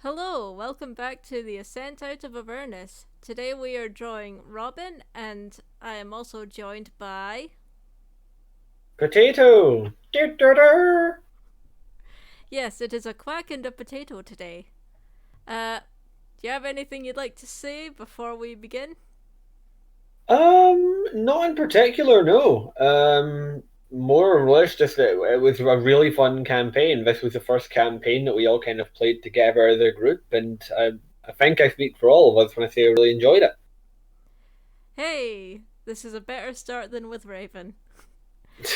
Hello, welcome back to the Ascent out of Avernus. Today we are drawing Robyn, and I am also joined by. Potato! Du-du-du. Yes, it is a quack and a potato today. Uh, do you have anything you'd like to say before we begin? Not in particular, no. More or less just that it was a really fun campaign. This was the first campaign that we all kind of played together as a group, and I think I speak for all of us when I say I really enjoyed Hey, this is a better start than with Raven.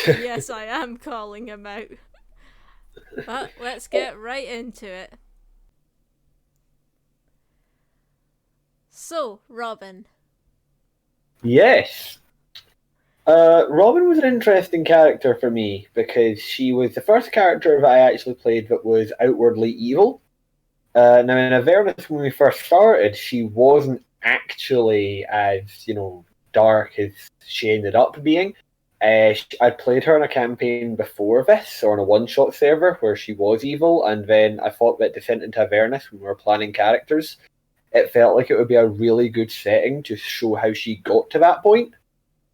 And it. yes, I am calling him out. But let's get right into it. So, Robyn. Yes. Robin was an interesting character for me because she was the first character that I actually played that was outwardly evil. Now, in Avernus, when we first started, she wasn't actually as dark as she ended up being. I'd played her in a campaign before this, or on a one-shot server, where she was evil, and then I thought that Descent into Avernus, when we were planning characters, it felt like it would be a really good setting to show how she got to that point.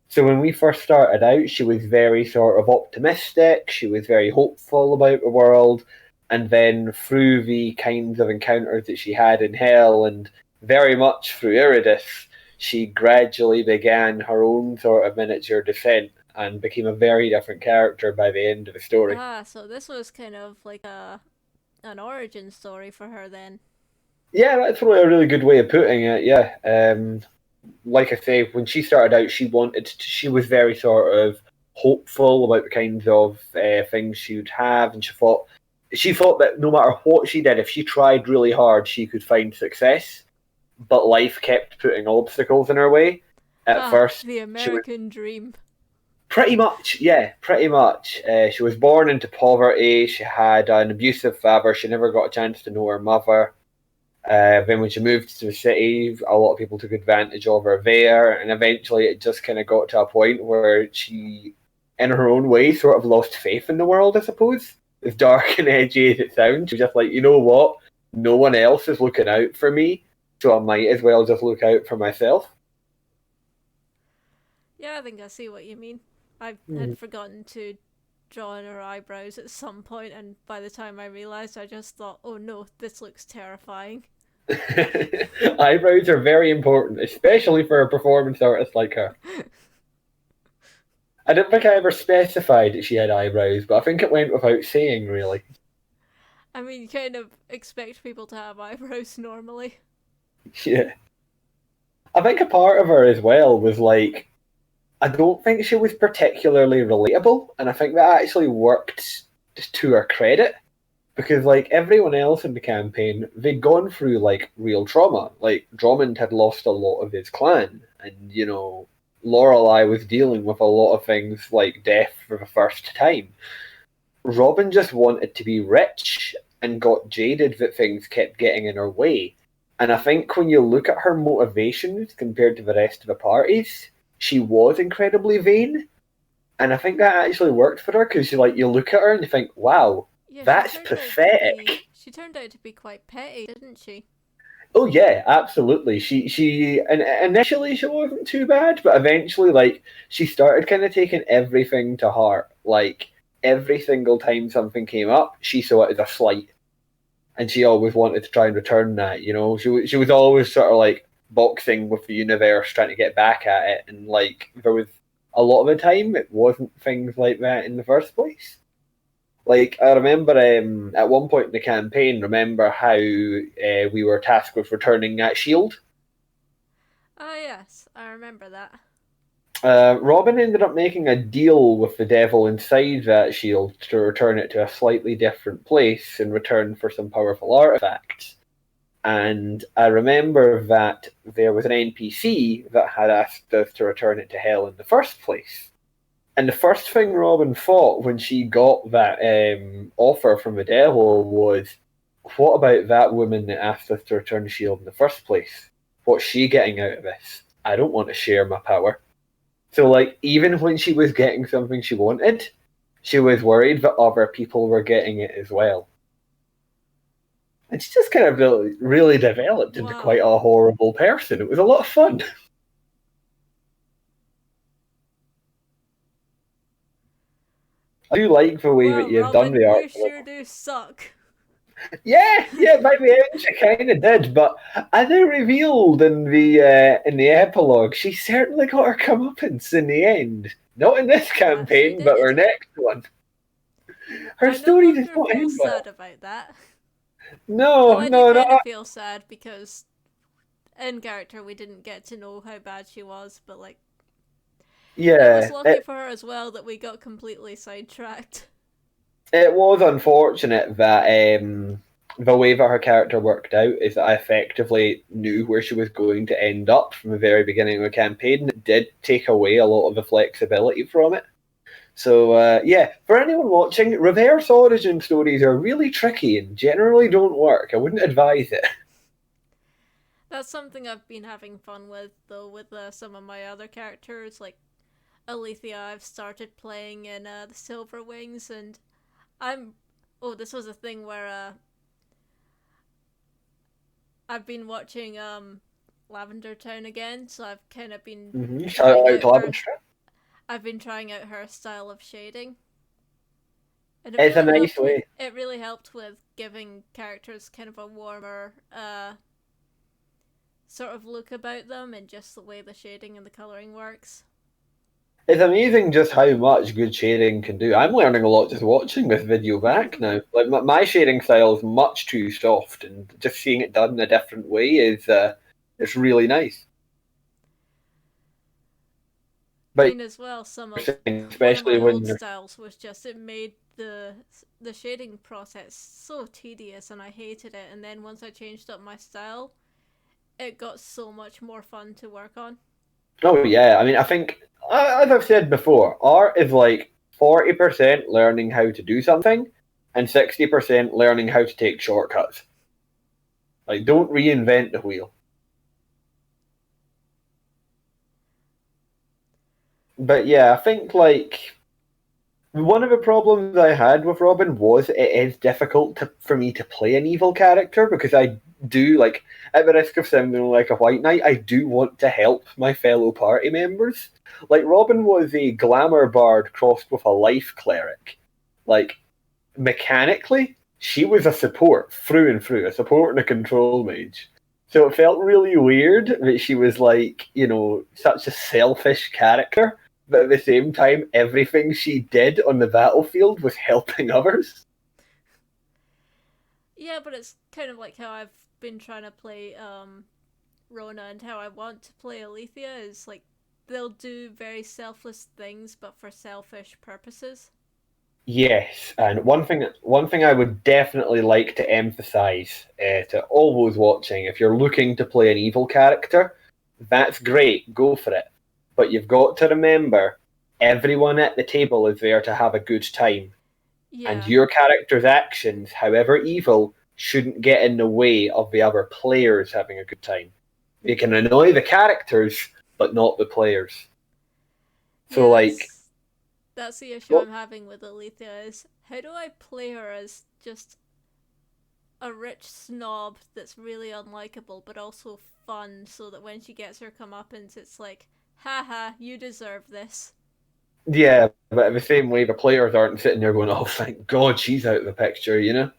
So when we first started out, she was very sort of optimistic. She was very hopeful about the world. And then through the kinds of encounters that she had in Hell and very much through Iridis, she gradually began her own sort of miniature descent and became a very different character by the end of the story. So this was kind of like an origin story for her then. Yeah, that's probably a really good way of putting it. Yeah, like I say, when she started out, she was very sort of hopeful about the kinds of things she would have, and she thought that no matter what she did, if she tried really hard, she could find success. But life kept putting obstacles in her way. At first, The she was American dream. pretty much, yeah, pretty much. She was born into poverty. She had an abusive father. She never got a chance to know her mother. Then when she moved to the city, a lot of people took advantage of her there, and eventually it just kind of got to a point where she, in her own way, sort of lost faith in the world, I suppose. As dark and edgy as it sounds, she was just like, you know what? No one else is looking out for me, so I might as well just look out for myself. Yeah, I think I see what you mean. I had Mm. forgotten to draw in her eyebrows at some point, and by the time I realised, I just thought, oh no, this looks terrifying. Eyebrows are very important, especially for a performance artist like her. I don't think I ever specified that she had eyebrows, but I think it went without saying, really. I mean, you kind of expect people to have eyebrows normally. Yeah. I think a part of her as well was like, I don't think she was particularly relatable, and I think that actually worked just to her credit because, like everyone else in the campaign, they'd gone through like real trauma. Like Drummond had lost a lot of his clan, and Lorelei was dealing with a lot of things like death for the first time. Robin just wanted to be rich and got jaded that things kept getting in her way. And I think when you look at her motivations compared to the rest of the parties, she was incredibly vain. And I think that actually worked for her because you look at her and you think, wow, Yeah, that's pathetic. she turned out to be quite petty, didn't she? Oh yeah, absolutely. And initially she wasn't too bad, but eventually she started kind of taking everything to heart. Like every single time something came up, she saw it as a slight, and she always wanted to try and return that. She was always sort of like boxing with the universe, trying to get back at it, and like there was a lot of the time it wasn't things like that in the first place. Like I remember at one point in the campaign, remember how we were tasked with returning that shield. Ah, yes, I remember that. Robin ended up making a deal with the devil inside that shield to return it to a slightly different place in return for some powerful artifacts. And I remember that there was an NPC that had asked us to return it to hell in the first place. And the first thing Robin thought when she got that offer from the devil was, what about that woman that asked us to return the shield in the first place? What's she getting out of this? I don't want to share my power. So, like, even when she was getting something she wanted, she was worried that other people were getting it as well. And she just kind of really developed into quite Wow. a horrible person. It was a lot of fun. I do like the way that Wow, you've done Robyn, the art. you sure do suck. Yeah, by the end she kind of did, but as they revealed in the epilogue, she certainly got her comeuppance in the end. Not in this That she campaign, but her did. next one. Her I no story does longer not feel end well. sad about that. Well, No, I do no, kind no. of feel sad because in character we didn't get to know how bad she was, but like it was Yeah, lucky for her as well that we got completely sidetracked. it was unfortunate that the way that her character worked out is that I effectively knew where she was going to end up from the very beginning of the campaign. It did take away a lot of the flexibility from it. So, yeah, for anyone watching, reverse origin stories are really tricky and generally don't work. I wouldn't advise it. That's something I've been having fun with though with some of my other characters like Alethea. I've started playing in the Silver Wings, and I'm oh this was a thing where I've been watching Lavender Town again, so I've kind of been Shout trying out out to her. Lavender. I've been trying out her style of shading, and It's a nice way. it really helped with giving characters kind of a warmer sort of look about them, and just the way the shading and the coloring works. It's amazing just how much good shading can do. I'm learning a lot just watching this video back now. Like my shading style is much too soft, and just seeing it done in a different way is it's really nice. I But mean, as well, some of one of especially my when old you're styles was just it made the shading process so tedious, and I hated it. And then once I changed up my style, it got so much more fun to work on. oh yeah, I mean I think as I've said before, art is like 40% learning how to do something, and 60% learning how to take shortcuts. Like don't reinvent the wheel. But yeah, I think like one of the problems I had with Robin was it is difficult for me to play an evil character because I do like at the risk of sounding like a white knight, I do want to help my fellow party members. Like Robin was a glamour bard crossed with a life cleric. Like mechanically, she was a support through and through, a support and a control mage. So it felt really weird that she was like, such a selfish character, but at the same time, everything she did on the battlefield was helping others. Yeah, but it's kind of like how I've been trying to play Rona, and how I want to play Alethea is like they'll do very selfless things, but for selfish purposes. Yes, and one thing I would definitely like to emphasize to all those watching, if you're looking to play an evil character, that's great, go for it. But you've got to remember, everyone at the table is there to have a good time, and Yeah, your character's actions, however evil, shouldn't get in the way of the other players having a good time. They can annoy the characters, but not the players. So, yeah, like, that's the issue what I'm having with Alethea is how do I play her as just a rich snob that's really unlikable but also fun, so that when she gets her comeuppance, it's like, haha, you deserve this. Yeah, but in the same way, the players aren't sitting there going, "Oh, thank God she's out of the picture," you know.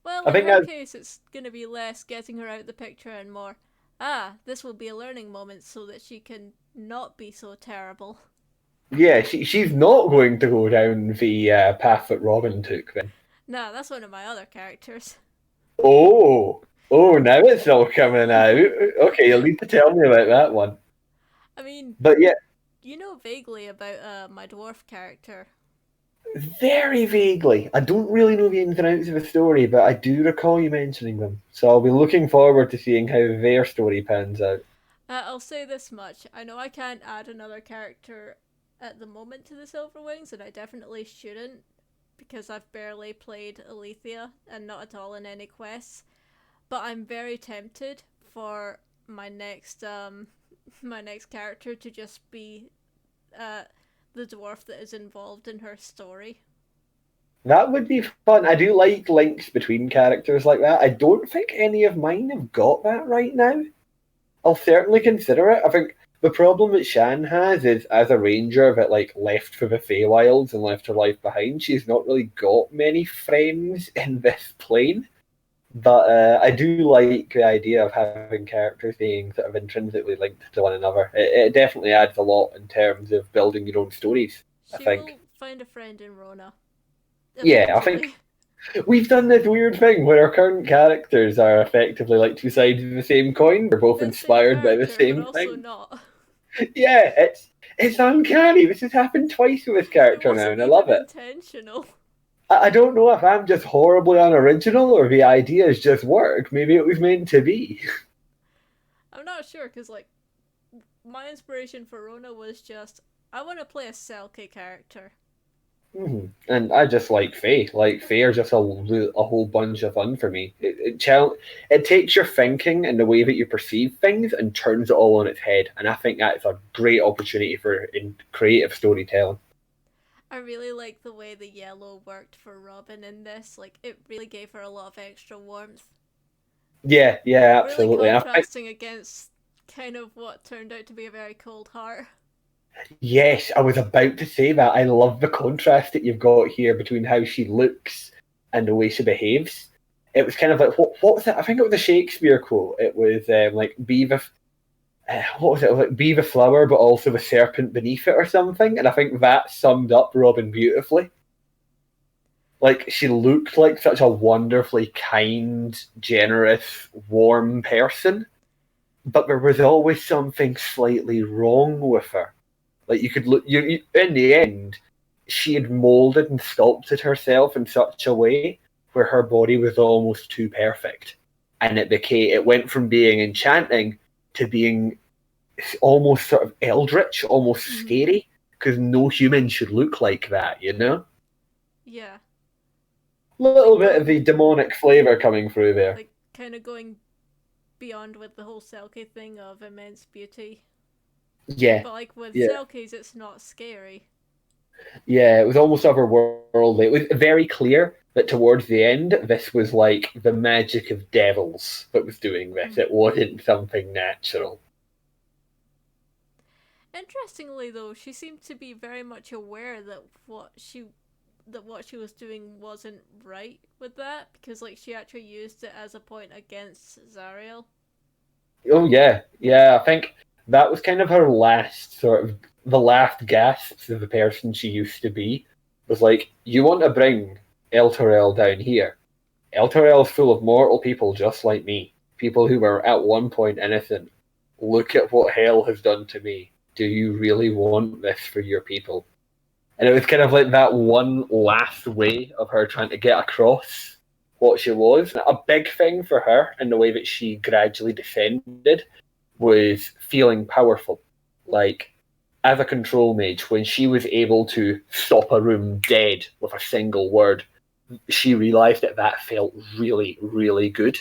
Well, I in think her that case, it's gonna be less getting her out the picture and more, ah, this will be a learning moment so that she can not be so terrible. yeah, she's not going to go down the path that Robin took. Then, Nah, that's one of my other characters. oh, now it's all coming out. Okay, you'll need to tell me about that one. I mean, But yeah, you know vaguely about my dwarf character. very vaguely. I don't really know the ins and outs of the story, but I do recall you mentioning them. So I'll be looking forward to seeing how their story pans out. I'll say this much. I know I can't add another character at the moment to the Silver Wings, and I definitely shouldn't because I've barely played Alethea and not at all in any quests. But I'm very tempted for my next my next character to just be uh the dwarf that is involved in her story. That would be fun. I do like links between characters like that. I don't think any of mine have got that right now. I'll certainly consider it. I think the problem that Shan has is, as a ranger that like left for the Feywilds and left her life behind, she's not really got many friends in this plane. But I do like the idea of having characters being sort of intrinsically linked to one another. It definitely adds a lot in terms of building your own stories, I She think. will find a friend in Rona Yeah, I eventually. think we've done this weird thing where our current characters are effectively like two sides of the same coin. We're both The same inspired by the character, but same also thing. not. Yeah, it's uncanny. This has happened twice with this It character now, wasn't and I even love it. intentional. I don't know if I'm just horribly unoriginal or the ideas just work. Maybe it was meant to be. I'm not sure, because, like, my inspiration for Rona was just, I want to play a Selkie character. And I just like Fae. Like Fae are just a whole bunch of fun for me. It takes your thinking and the way that you perceive things and turns it all on its head. And I think that's a great opportunity for creative storytelling. I really like the way the yellow worked for Robyn in this. Like, it really gave her a lot of extra warmth. Yeah, yeah, Really absolutely. And I think contrasting against kind of what turned out to be a very cold heart. yes, I was about to say that. I love the contrast that you've got here between how she looks and the way she behaves. It was kind of like what was it? I think it was a Shakespeare quote. It was like be the what was it? Like be the flower, but also the serpent beneath it, or something. And I think that summed up Robyn beautifully. Like she looked like such a wonderfully kind, generous, warm person, but there was always something slightly wrong with her. Like you could look, in the end, she had molded and sculpted herself in such a way where her body was almost too perfect, and it went from being enchanting to being almost sort of eldritch, almost Mm-hmm. scary, because no human should look like that, you know. Yeah. Little Like bit of going, the demonic flavor coming through there. like, kind of going beyond with the whole Selkie thing of immense beauty. Yeah, But, like, with yeah. Selkies, it's not scary. Yeah, it was almost otherworldly. It was very clear that towards the end, this was like the magic of devils that was doing this. Mm-hmm. It wasn't something natural. Interestingly, though, she seemed to be very much aware that what she was doing wasn't right with that, because like she actually used it as a point against Zariel. Oh yeah, yeah. I think that was kind of her last sort of the last gasps of the person she used to be. Was like, you want to bring El Torel down here. El Torel's full of mortal people just like me. People who were at one point innocent. Look at what hell has done to me. Do you really want this for your people? And it was kind of like that one last way of her trying to get across what she was. A big thing for her in the way that she gradually descended was feeling powerful. Like, as a control mage, when she was able to stop a room dead with a single word, she realised that that felt really, really good.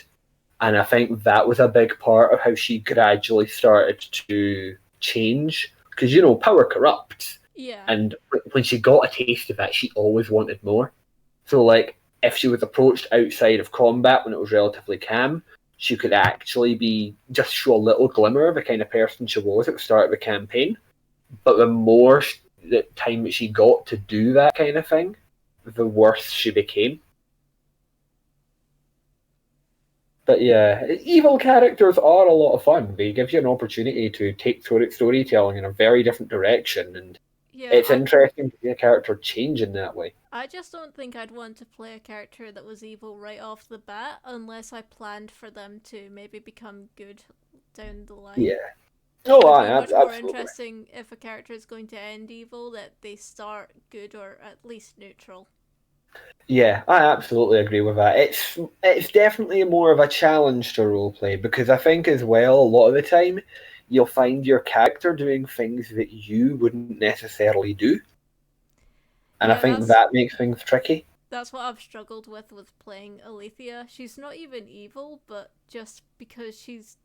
And I think that was a big part of how she gradually started to change. Because, you know, power corrupts. Yeah. And when she got a taste of that, she always wanted more. So, like, if she was approached outside of combat when it was relatively calm, she could actually be just show a little glimmer of the kind of person she was at the start of the campaign. But the more the time that she got to do that kind of thing, the worse she became. But yeah, evil characters are a lot of fun. They give you an opportunity to take storytelling in a very different direction, and Yeah, it's interesting to see a character change in that way. I just don't think I'd want to play a character that was evil right off the bat unless I planned for them to maybe become good down the line. Yeah. It Oh, would I be much more absolutely. interesting if a character is going to end evil that they start good or at least neutral. Yeah, I absolutely agree with that. It's definitely more of a challenge to roleplay because I think as well a lot of the time you'll find your character doing things that you wouldn't necessarily do, and I Yeah, think that makes things tricky. that's what I've struggled with playing Alethea. She's not even evil, but just because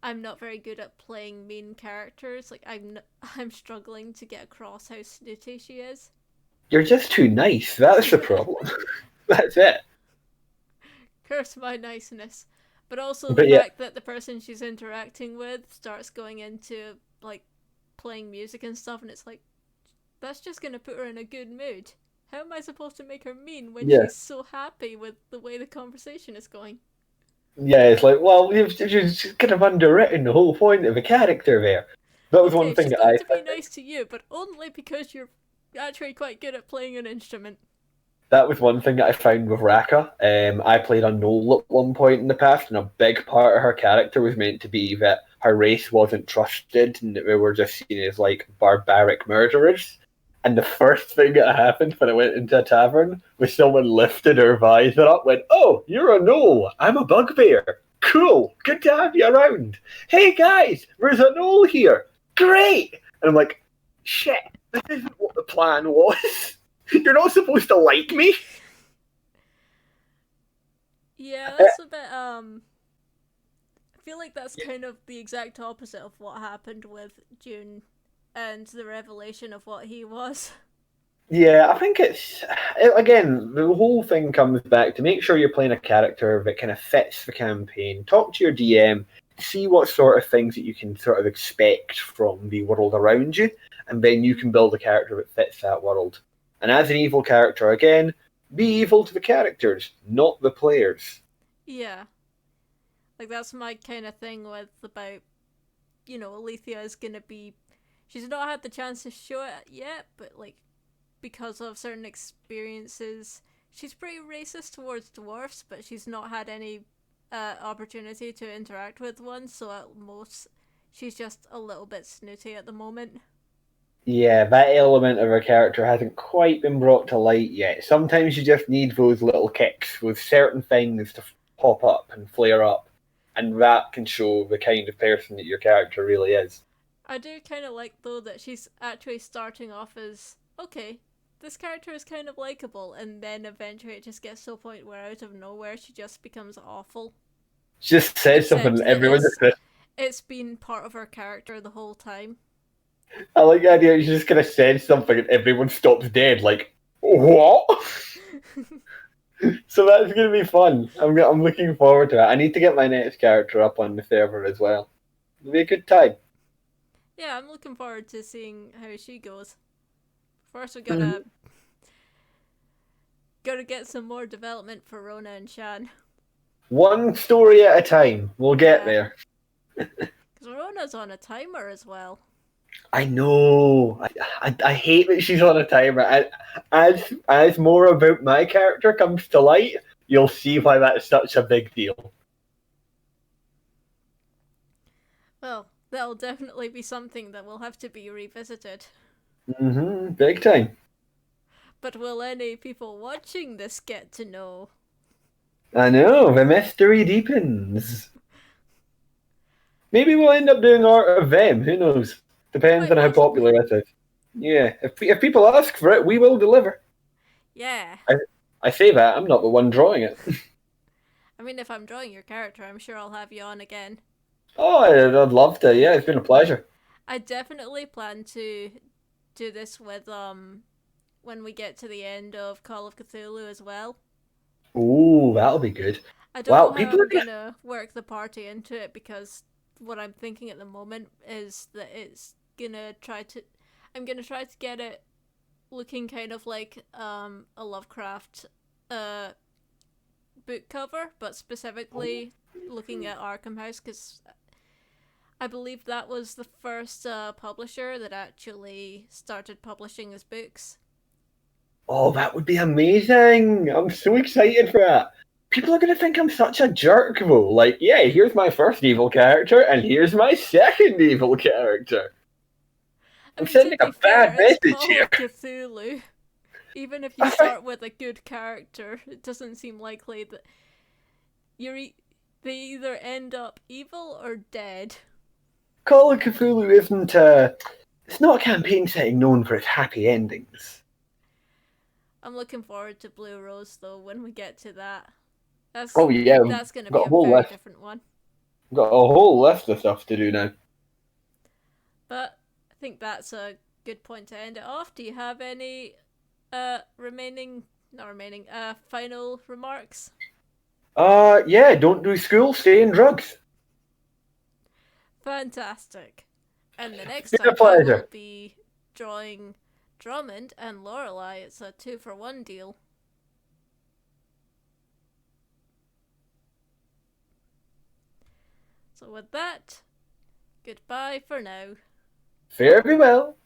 I'm not very good at playing main characters. Like I'm struggling to get across how snooty she is. You're just too nice. That's the problem. That's it. Curse my niceness. But also the But yeah, fact that the person she's interacting with starts going into, like, playing music and stuff, and it's like, that's just gonna put her in a good mood. How am I supposed to make her mean when yeah, she's so happy with the way the conversation is going? yeah. It's like, well, you've kind of underwritten the whole point of a character there. That was one Okay, thing she's that going I to be found. nice to you, but only because you're actually quite good at playing an instrument. That was one thing that I found with Raka. I played a Knoll at one point in the past, and a big part of her character was meant to be that her race wasn't trusted, and that they were just seen as like barbaric murderers. And the first thing that happened when I went into a tavern was someone lifted her visor up, went, "Oh, you're a Knoll. I'm a bugbear. Cool. Good to have you around. Hey guys, there's a Knoll here. Great." And I'm like, "Shit, this isn't what the plan was." You're not supposed to like me. Yeah, that's a bit, I feel like that's kind of the exact opposite of what happened with June and the revelation of what he was. Yeah, I think again, the whole thing comes back to make sure you're playing a character that kind of fits the campaign. Talk to your DM, see what sort of things that you can sort of expect from the world around you, and then you can build a character that fits that world. And as an evil character, again, be evil to the characters, not the players. Yeah, like that's my kind of thing with about, Alethea is gonna be. She's not had the chance to show it yet, but like because of certain experiences, she's pretty racist towards dwarfs, but she's not had any opportunity to interact with one, so at most, she's just a little bit snooty at the moment. Yeah, that element of her character hasn't quite been brought to light yet. Sometimes you just need those little kicks with certain things to pop up and flare up, and that can show the kind of person that your character really is. I do kind of like, though, that she's actually starting off as okay, this character is kind of likable, and then eventually it just gets to a point where out of nowhere she just becomes awful. She just says something, and Except that everyone just. it's been part of her character the whole time. I like the idea. She just kind of says something, and everyone stops dead. Like what? So that's gonna be fun. I'm looking forward to it. I need to get my next character up on the server as well. It'll be a good time. Yeah, I'm looking forward to seeing how she goes. First, we Mhm. gotta get some more development for Rona and Shan. One story at a time. We'll get Yeah, there. because Rona's on a timer as well. I know. I hate that she's on a timer. As more about my character comes to light, you'll see why that's such a big deal. Well, that'll definitely be something that will have to be revisited. Big time. But will any people watching this get to know? I know. The mystery deepens. Maybe we'll end up doing art of them. Who knows? Depends Quite on how popular possibly. it is. Yeah. If people ask for it, we will deliver. Yeah. I, I say that. I'm not the one drawing it. I mean, if I'm drawing your character, I'm sure I'll have you on again. Oh, I'd love to. Yeah, it's been a pleasure. I definitely plan to do this with when we get to the end of Call of Cthulhu as well. Ooh, that'll be good. I don't Wow, know how people are I'm gonna. gonna work the party into it because what I'm thinking at the moment is that I'm gonna try to get it looking kind of like a Lovecraft uh book cover, but specifically looking at Arkham House because I believe that was the first publisher that actually started publishing his books. Oh, that would be amazing! I'm so excited for that. People are gonna think I'm such a jerk, though. Like, yeah, here's my first evil character, and here's my second evil character. I I'm mean, to sending a be fair, bad it's message Call here. of Cthulhu. Even if you start with a good character, it doesn't seem likely that they either end up evil or dead. Call of Cthulhu isn't it's not a campaign setting known for its happy endings. I'm looking forward to Blue Rose though when we get to that. Oh yeah, we've That's going to be got a a whole very list. different one. We've got a whole list of stuff to do now. But I think that's a good point to end it off. Do you have any Final remarks. Yeah, don't do school, stay in drugs. Fantastic. And the It's next been a time I will pleasure. be drawing Drummond and Lorelei. It's a 2-for-1 deal. So with that, goodbye for now. Fare thee well.